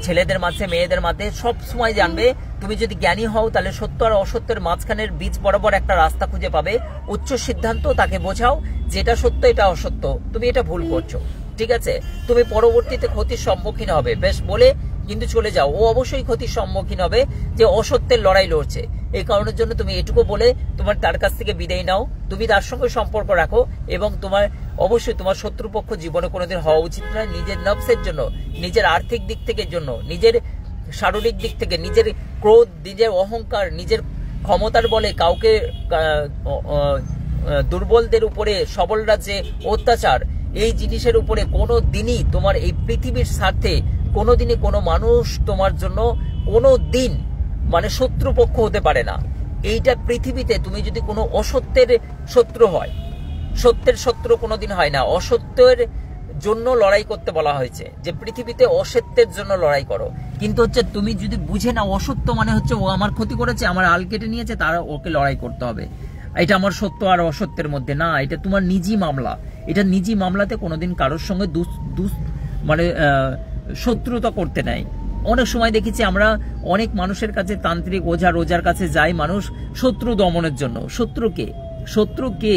ছেলেদের মাঝে মেয়েদের মাঝে সব সময় জানবে, তুমি যদি জ্ঞানী হও তাহলে সত্য আর অসত্যের মাঝখানের বীজ বরাবর একটা রাস্তা খুঁজে পাবে। উচ্চ সিদ্ধান্ত, তাকে বোঝাও যেটা সত্য এটা অসত্য, তুমি এটা ভুল করছো, ঠিক আছে? তুমি পরবর্তীতে ক্ষতির সম্মুখীন হবে, বেশ বলে কিন্তু চলে যাও। ও অবশ্যই ক্ষতির সম্মুখীন হবে যে অসত্যের লড়াই লড়ছে। এই কারণের জন্য তুমি এটুকু বলে তার কাছ থেকে বিদায় নাও। তুমি তার সঙ্গে সম্পর্ক রাখো এবং অবশ্যই তোমার শত্রুপক্ষ জীবনে কোনোদিন হওয়া উচিত নয়। নিজের নফসের জন্য, নিজের আর্থিক দিক থেকে জন্য, নিজের শারীরিক দিক থেকে, নিজের ক্রোধ, নিজের অহংকার, নিজের ক্ষমতার বলে কাউকে দুর্বলদের উপরে সবলরা যে অত্যাচার, এই জিনিসের উপরে কোনো দিনই তোমার এই পৃথিবীর স্বার্থে কোনোদিনই কোনো মানুষ তোমার জন্য কোনো দিন শত্রুপক্ষ হতে পারে না। এইটা পৃথিবীতে তুমি যদি কোনো অসত্যের শত্রু হয়, সত্যের শত্রু কোনোদিন হয় না। অসত্যের জন্য লড়াই করতে বলা হয়েছে, যে পৃথিবীতে অসত্যের জন্য লড়াই করো। কিন্তু হচ্ছে তুমি যদি বুঝে না অসত্য হচ্ছে ও আমার ক্ষতি করেছে, আমার আল কেটে নিয়েছে, তারা ওকে লড়াই করতে হবে, এটা আমার সত্য আর অসত্যের মধ্যে না, এটা তোমার নিজি মামলা। এটা নিজি মামলাতে কোনোদিন কারোর সঙ্গে শত্রুতা করতে নাই। অনেক সময় দেখেছি আমরা অনেক মানুষের কাছে, তান্ত্রিক ওঝার কাছে যাই মানুষ শত্রু দমনের জন্য। শত্রু কে?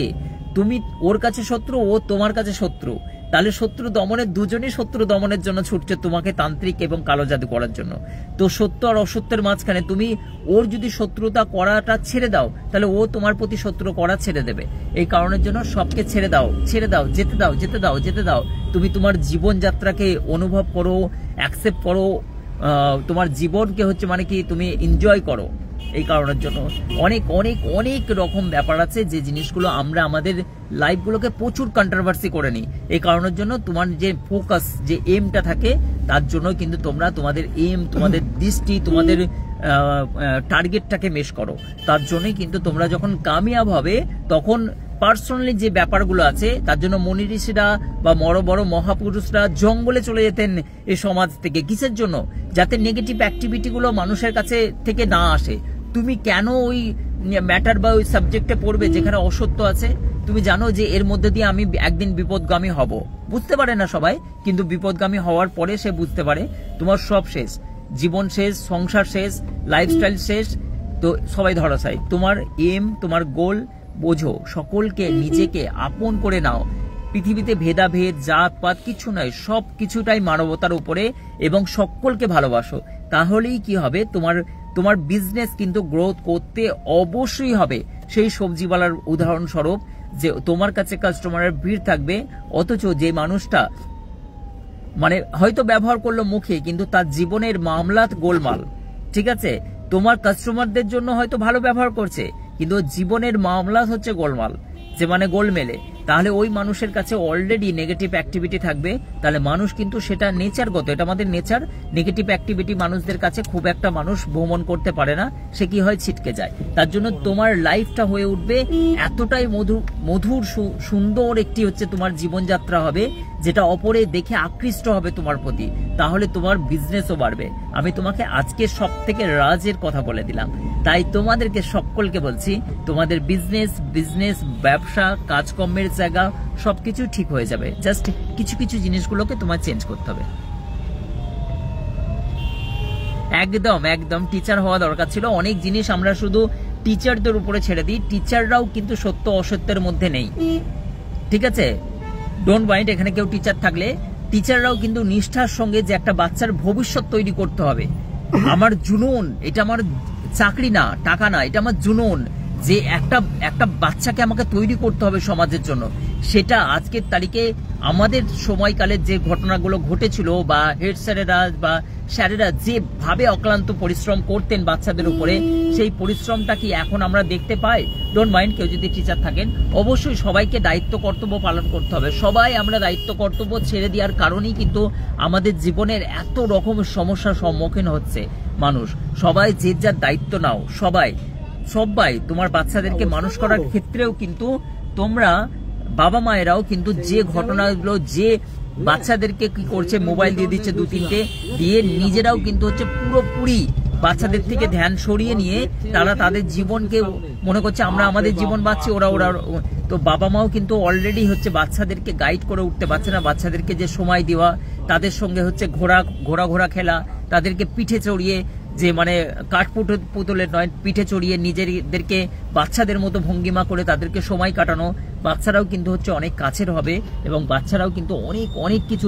তুমি ওর কাছে শত্রু, ও তোমার কাছে শত্রু। তাহলে শত্রু দমনের, দুজনই শত্রু দমনের জন্য ছুটছে তোমাকে তান্ত্রিক এবং কালো জাদু করার জন্য। তো সত্য আর অসত্যের মাঝখানে তুমি ওর যদি শত্রুতা করাটা ছেড়ে দাও, তাহলে ও তোমার প্রতি শত্রু করা ছেড়ে দেবে। এই কারণের জন্য সবকে ছেড়ে দাও, যেতে দাও। তুমি তোমার জীবনযাত্রাকে অনুভব করো, অ্যাকসেপ্ট করো, তোমার জীবনকে হচ্ছে তুমি এনজয় করো। এই কারণের জন্য অনেক অনেক অনেক রকম ব্যাপার আছে যে জিনিসগুলো আমরা আমাদের লাইফগুলোকে প্রচুর কন্ট্রোভার্সি করে নিই। এই কারণের জন্য তোমার যে ফোকাস, যে এমটা থাকে, তার জন্য কিন্তু তোমরা তোমাদের এম, তোমাদের দৃষ্টি, তোমাদের টার্গেটটাকে মেশ করো। তার জন্যই কিন্তু তোমরা যখন কামিয়াব হবে, তখন পার্সোনালি যে ব্যাপারগুলো আছে, তার জন্য মনি ঋষিরা বা বড় বড় মহাপুরুষরা জঙ্গলে চলে যেতেন এই সমাজ থেকে। কিসের জন্য? যাতে নেগেটিভ অ্যাক্টিভিটিগুলো মানুষের কাছে থেকে না আসে। তুমি কেন ওই ম্যাটার বা ওই সাবজেক্টে পড়বে যেখানে অসত্য আছে? তুমি জানো যে এর মধ্যে দিয়ে আমি একদিন বিপদগামী হব। বুঝতে পারে না সবাই, কিন্তু বিপদগামী হওয়ার পরে সে বুঝতে পারে তোমার সব শেষ, জীবন শেষ, সংসার শেষ, লাইফস্টাইল শেষ, তো সবাই ধরাশায়ী। তোমার এম, তোমার গোল বোঝো, সকলকে নিজেকে আপন করে নাও। পৃথিবীতে ভেদাভেদ, জাত পাত কিছু নয়, সব কিছুটাই মানবতার উপরে, এবং সকলকে ভালোবাসো। তাহলেই কি হবে, তোমার বিজনেস কিন্তু গ্রোথ করতে অবশ্যই হবে। সেই সবজিওয়ালার উদাহরণস্বরূপ, যে তোমার কাছে কাস্টমারের ভিড় থাকবে, অথচ যে মানুষটা হয়তো ব্যবহার করলো মুখে, কিন্তু তার জীবনের মামলা গোলমাল, ঠিক আছে? তোমার কাস্টমারদের জন্য হয়তো ভালো ব্যবহার করছে, কিন্তু জীবনের মামলা হচ্ছে গোলমাল, যে গোলমেলে। তাহলে ওই মানুষের কাছে অলরেডি নেগেটিভ অ্যাক্টিভিটি থাকবে। তাহলে মানুষ কিন্তু সেটা নেচারগত, এটা আমাদের নেচার। নেগেটিভ অ্যাক্টিভিটি মানুষদের কাছে খুব একটা মানুষ ভ্রমণ করতে পারে না, সে কি হয়, ছিটকে যায়। তার জন্য তোমার লাইফটা হয়ে উঠবে এতটাই মধুর সুন্দর একটি হচ্ছে তোমার জীবনযাত্রা হবে, যেটা অপরে দেখে আকৃষ্ট হবে তোমার প্রতি। তাহলে তোমার বিজনেসও বাড়বে। আমি তোমাকে আজকে সব থেকে রাজের কথা বলে দিলাম। তাই তোমাদেরকে সকলকে বলছি, তোমাদের বিজনেস, ব্যবসা, কাজকর্মের জায়গা সবকিছু ঠিক হয়ে যাবে। জাস্ট কিছু কিছু জিনিসগুলোকে তোমার চেঞ্জ করতে হবে। একদম টিচার হওয়া দরকার ছিল। অনেক জিনিস আমরা শুধু টিচারদের উপরে ছেড়ে দিই। টিচাররাও কিন্তু সত্য অসত্যের মধ্যে নেই, ঠিক আছে? ডোন্ট মাইন্ড, এখানে কেউ টিচার থাকলে, টিচাররাও কিন্তু নিষ্ঠার সঙ্গে যে একটা বাচ্চার ভবিষ্যৎ তৈরি করতে হবে। আমার জুনুন, এটা আমার চাকরি না, টাকা না, এটা আমার জুনুন, যে একটা বাচ্চাকে আমাকে তৈরি করতে হবে সমাজের জন্য। সেটা আজকের তারিখে আমাদের সময়কালের যে ঘটনাগুলো ঘটেছিল, বা হেড স্যারেরা বা স্যারেরা যেভাবে অক্লান্ত পরিশ্রম করতেন বাচ্চাদের উপরে, সেই পরিশ্রমটা কি এখন আমরা দেখতে পাই? ডোন্ট মাইন্ড, কেউ যদি টিচার থাকেন, অবশ্যই সবাইকে দায়িত্ব কর্তব্য পালন করতে হবে। সবাই আমরা দায়িত্ব কর্তব্য ছেড়ে দেওয়ার কারণেই কিন্তু আমাদের জীবনের এত রকমের সমস্যার সম্মুখীন হচ্ছে মানুষ। সবাই যে যার দায়িত্ব নাও। সবাই তোমার বাচ্চাদেরকে মানুষ করার ক্ষেত্রেও কিন্তু তোমরা বাবা মায়েরাও কিন্তু যে ঘটনাগুলো, যে বাচ্চাদেরকে কি করছে, মোবাইল দিয়ে দিচ্ছে 2-3টে, দিয়ে নিজেরাও কিন্তু হচ্ছে পুরোপুরি বাচ্চাদের থেকে ধ্যান সরিয়ে নিয়ে তারা তাদের জীবনকে মনে করছে আমরা আমাদের জীবন বাঁচছি, ওরা তো বাবা মাও কিন্তু অলরেডি হচ্ছে বাচ্চাদেরকে গাইড করে উঠতে পারছে না। বাচ্চাদেরকে যে সময় দেওয়া, তাদের সঙ্গে হচ্ছে ঘোরা খেলা, তাদেরকে পিঠে চড়িয়ে, যে মানে পুতুলের নয়, পিঠে চড়িয়ে নিজেদেরকে বাচ্চাদের মতো ভঙ্গিমা করে তাদেরকে সময় কাটানো। বাচ্চারাও কিন্তু হচ্ছে অনেক কাছের হবে এবং বাচ্চারাও কিন্তু অনেক কিছু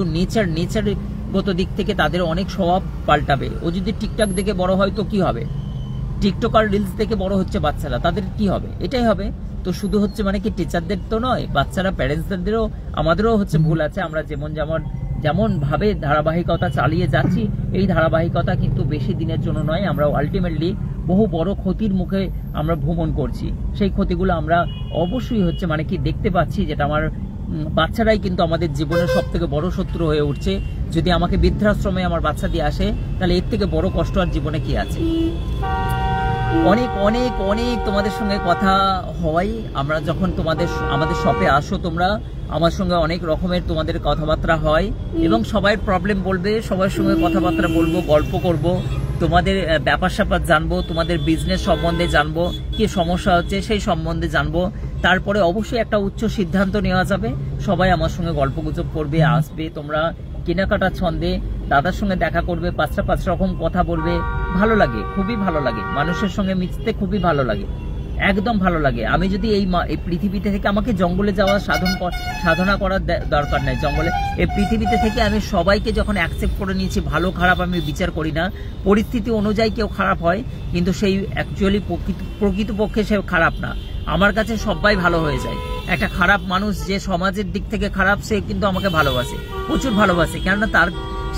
নেচারগত দিক থেকে তাদের অনেক স্বভাব পাল্টাবে। ও যদি টিকটক দেখে বড় হয় তো কি হবে? টিকটক আর রিলস দেখে বড় হচ্ছে বাচ্চারা, তাদের কি হবে? এটাই হবে। তো শুধু হচ্ছে মানে কি টিচারদের তো নয়, বাচ্চারা প্যারেন্টসদেরও, আমাদেরও হচ্ছে ভুল আছে। আমরা যেমন ভাবে ধারাবাহিকতা চালিয়ে যাচ্ছি, এই ধারাবাহিকতা কিন্তু বেশি দিনের জন্য নয়। আমরা আলটিমেটলি বহু বড় ক্ষতির মুখে আমরা ভ্রমণ করছি। সেই ক্ষতিগুলো আমরা অবশ্যই হচ্ছে মানে কি দেখতে পাচ্ছি, যেটা আমার বাচ্চারাই কিন্তু আমাদের জীবনের সব থেকে বড় শত্রু হয়ে উঠছে। যদি আমাকে বৃদ্ধাশ্রমে আমার বাচ্চা দিয়ে আসে, তাহলে এর থেকে বড় কষ্ট আর জীবনে কি আছে? অনেক তোমাদের সঙ্গে কথা হয়। আমরা যখন আমাদের শপে আসো, তোমরা আমার সঙ্গে অনেক রকমের তোমাদের কথাবার্তা হয় এবং সবাই প্রবলেম বলবে, সবার সঙ্গে কথাবার্তা বলবো, গল্প করব, তোমাদের ব্যাপার স্যাপার জানবো, তোমাদের বিজনেস সম্বন্ধে জানবো, কি সমস্যা হচ্ছে সেই সম্বন্ধে জানবো। তারপরে অবশ্যই একটা উচ্চ সিদ্ধান্ত নেওয়া যাবে। সবাই আমার সঙ্গে গল্পগুজব করবে, আসবে, তোমরা কেনাকাটার ছন্দে দাদার সঙ্গে দেখা করবে, 5 রকম কথা বলবে। ভালো লাগে, খুবই ভালো লাগে, মানুষের সঙ্গে মিশতে খুবই ভালো লাগে, একদম ভালো লাগে। আমি যদি এই পৃথিবীতে থেকে, আমাকে জঙ্গলে যাওয়া সাধনা করার দরকার নাই। জঙ্গলে এই পৃথিবীতে থেকে আমি সবাইকে যখন অ্যাকসেপ্ট করে নিয়েছি, ভালো খারাপ আমি বিচার করি না। পরিস্থিতি অনুযায়ী কেউ খারাপ হয়, কিন্তু সেই অ্যাকচুয়ালি প্রকৃতপক্ষে সে খারাপ না। আমার কাছে সবাই ভালো হয়ে যায়। একটা খারাপ মানুষ যে সমাজের দিক থেকে খারাপ, সে কিন্তু আমাকে ভালোবাসে, প্রচুর ভালোবাসে। কেননা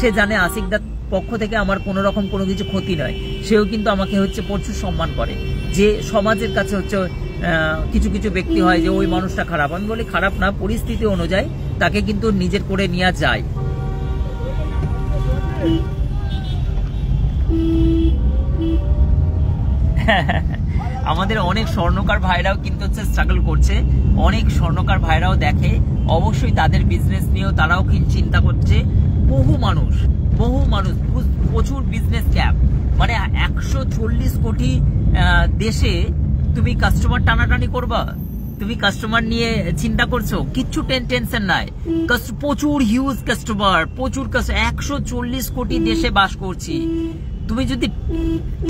সে জানে আশিকদার পক্ষ থেকে আমার কোনো রকম কোনো কিছু ক্ষতি নয়। সেও কিন্তু আমাকে হচ্ছে প্রচুর সম্মান করে। যে সমাজের কাছে হচ্ছে কিছু ব্যক্তি হয় যে ওই মানুষটা খারাপ, আমি বলি খারাপ না, পরিস্থিতি অনুযায়ী তাকে কিন্তু নিজের করে নেওয়া যায়। আমাদের অনেক স্বর্ণকার ভাইরাও কিন্তু হচ্ছে স্ট্রাগল করছে, অনেক স্বর্ণকার ভাইরাও দেখে, অবশ্যই তাদের বিজনেস নিয়েও তারাও কিন্তু চিন্তা করছে। বহু মানুষ প্রচুর বিজনেস ক্যাপ, মানে 140 কোটি দেশে তুমি কাস্টমার টানাটানি করবা, তুমি কাস্টমার নিয়ে চিন্তা করছো, কিচ্ছু টেনশন নাই। প্রচুর হিউজ কাস্টমার, 140 কোটি দেশে বাস করছি। তুমি যদি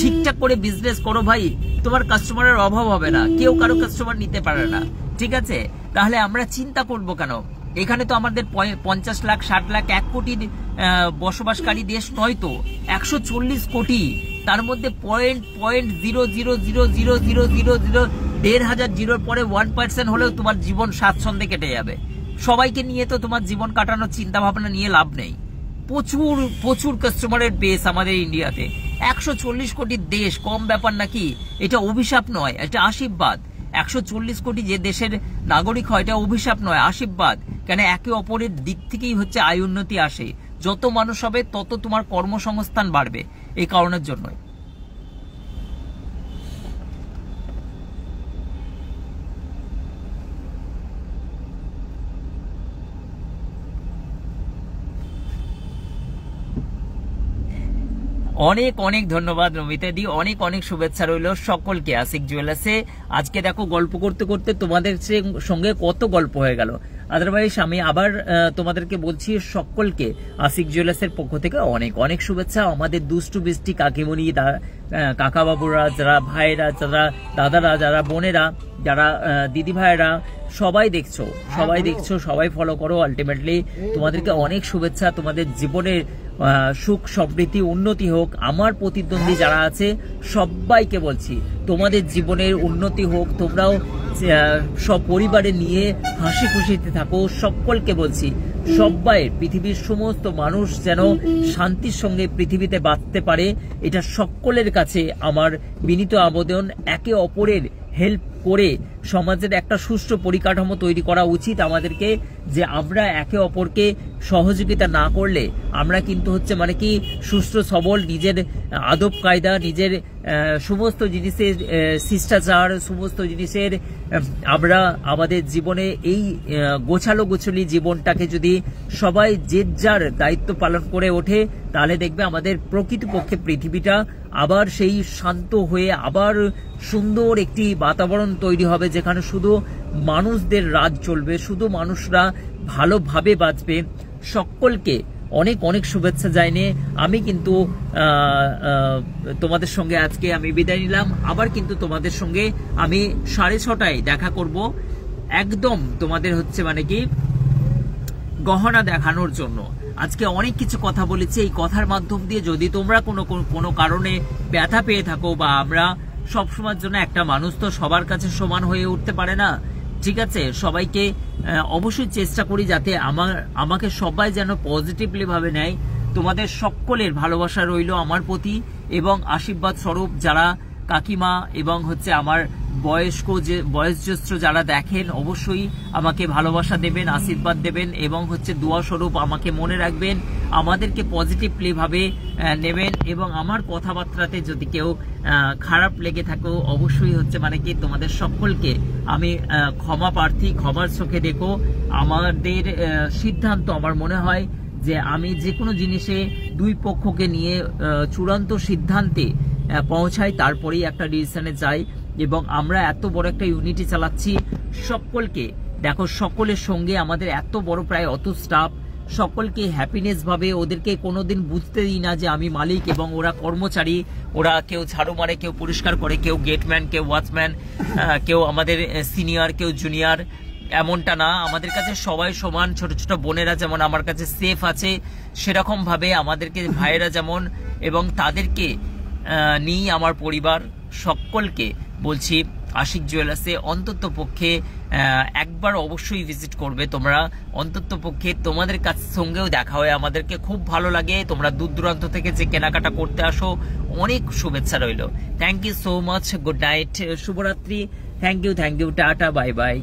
ঠিকঠাক করে বিজনেস করো ভাই, তোমার কাস্টমারের অভাব হবে না, কেউ কারো কাস্টমার নিতে পারে না, ঠিক আছে? তাহলে আমরা চিন্তা করবো কেন? এখানে তো আমাদের 50 লাখ 60 লাখ 1 কোটি বসবাসকারী দেশ নয় তো, 140 কোটি, তার মধ্যে 0.0000000 জিরোর পরে 1% হলেও তোমার জীবন স্বাচ্ছন্দ্যে কেটে যাবে। সবাইকে নিয়ে তো তোমার জীবন কাটানোর চিন্তা ভাবনা নিয়ে লাভ নেই। প্রচুর কাস্টমারের বেস আমাদের ইন্ডিয়াতে। 140 কোটি দেশ কম ব্যাপার নাকি? এটা অভিশাপ নয়, এটা আশীর্বাদ। 140 কোটি যে দেশের নাগরিক হয়, এটা অভিশাপ নয়, আশীর্বাদ। কেন একে অপরের দিক থেকেই হচ্ছে আয় উন্নতি আসে। যত মানুষ হবে তত তোমার কর্মসংস্থান বাড়বে, এই কারণের জন্যই। অনেক ধন্যবাদ নমিতা দি, অনেক শুভেচ্ছা রইল সকলকে আশিক জুয়েলার্সে। আজকে দেখো গল্প করতে করতে তোমাদের সঙ্গে কত গল্প হয়ে গেল। আদারওয়াইজ আমি আবার তোমাদেরকে বলছি, সকলকে আশিক জুয়েলার্সের পক্ষ থেকে অনেক শুভেচ্ছা। আমাদের দুষ্টু বৃষ্টি কাকিমণি, কাকা বাবুরা, যারা ভাইরা, যারা দাদারা, যারা বোনেরা, যারা দিদি ভাইরা, সবাই দেখছো, সবাই ফলো করো। আলটিমেটলি তোমাদেরকে অনেক শুভেচ্ছা। তোমাদের জীবনের সুখ সমৃদ্ধি উন্নতি হোক। আমার প্রতিদ্বন্দ্বী যারা আছে সবাইকে বলছি, তোমাদের জীবনের উন্নতি হোক, তোমরাও সব পরিবারে নিয়ে হাসি খুশিতে থাকো। সকলকে বলছি, সবাই, পৃথিবীর সমস্ত মানুষ যেন শান্তির সঙ্গে পৃথিবীতে বাঁচতে পারে, এটা সকলের কাছে আমার বিনীত আবেদন। একে অপরের হেল্প করে সমাজের একটা সুষ্ঠু পরিকাঠামো তৈরি করা উচিত আমাদেরকে, যে আমরা একে অপরকে সহযোগিতা না করলে আমরা কিন্তু হচ্ছে মানে কি সুস্থ সবল নিজের আদব কায়দা, নিজের সমস্ত জিনিসের শিষ্টাচার, সমস্ত জিনিসের আমরা আমাদের জীবনে এই গোছালো গোছালি জীবনটাকে যদি সবাই যে যার দায়িত্ব পালন করে ওঠে, তাহলে দেখবে আমাদের প্রকৃতপক্ষে পৃথিবীটা আবার সেই শান্ত হয়ে আবার সুন্দর একটি বাতাবরণ তৈরি হবে, যেখানে শুধু মানুষদের রাজ চলবে, শুধু মানুষরা ভালোভাবে বাঁচবে। সকলকে অনেক অনেক শুভেচ্ছা জানিয়ে আমি কিন্তু তোমাদের সঙ্গে আজকে আমি বিদায় নিলাম। আবার কিন্তু তোমাদের সঙ্গে আমি 6:30 দেখা করব, একদম তোমাদের হচ্ছে মানে কি গহনা দেখানোর জন্য। আজকে অনেক কিছু কথা বলেছি, এই কথার মাধ্যম দিয়ে যদি তোমরা কোনো কারণে ব্যথা পেয়ে থাকো, বা আমরা সবসময়ের জন্য একটা মানুষ তো সবার কাছে সমান হয়ে উঠতে পারে না, ঠিক আছে, সবাইকে অবশ্যই চেষ্টা করি যাতে আমাকে সবাই যেন পজিটিভলি ভাবে নেয়। তোমাদের সকলের ভালোবাসা রইল আমার প্রতি, এবং আশীর্বাদ স্বরূপ যারা কাকিমা এবং হচ্ছে আমার বয়োজ্যেষ্ঠ যারা দেখেন, অবশ্যই আমাকে ভালোবাসা দেবেন, আশীর্বাদ দেবেন, এবং হচ্ছে দোয়া স্বরূপ আমাকে মনে রাখবেন, আমাদেরকে পজিটিভলি ভাবে নেবেন। এবং আমার কথাবার্তাতে যদি কেউ খারাপ লেগে থাকো, অবশ্যই হচ্ছে মানে কি তোমাদের সকলকে আমি ক্ষমা প্রার্থী, ক্ষমার চোখে দেখো। আমাদের সিদ্ধান্ত আমার মনে হয় যে আমি যে কোনো জিনিসে দুই পক্ষকে নিয়ে চূড়ান্ত সিদ্ধান্তে পৌঁছাই, তারপরেই একটা ডিসিশনে যাই। এবং আমরা এত বড় একটা ইউনিটি চালাচ্ছি, সকলকে দেখো, সকলের সঙ্গে আমাদের এত বড় প্রায় অত স্টাফ, সকলকে হ্যাপিনেস ভাবে, ওদেরকে কোনোদিন বুঝতে দিই না যে আমি মালিক এবং ওরা কর্মচারী। ওরা কেউ ঝাড়ু মারে, কেউ পরিষ্কার করে, কেউ গেটম্যান, কেউ ওয়াচম্যান, কেউ আমাদের সিনিয়র, কেউ জুনিয়র, এমনটা না। আমাদের কাছে সবাই সমান। ছোট ছোট বোনেরা যেমন আমার কাছে সেফ আছে, সেরকম ভাবে আমাদেরকে ভাইয়েরা যেমন, এবং তাদেরকে নিয়ে আমার পরিবার। সকলকে বলছি আশিক জুয়েলার্সে অন্তত পক্ষে একবার অবশ্যই ভিজিট করবে তোমরা, অন্তত পক্ষে তোমাদের কাছ সঙ্গেও দেখা হয় আমাদেরকে খুব ভালো লাগে। তোমরা দূর দূরান্ত থেকে যে কেনাকাটা করতে আসো, অনেক শুভেচ্ছা রইল। Thank you so much, good night, শুভরাত্রি, thank you, tata, bye by.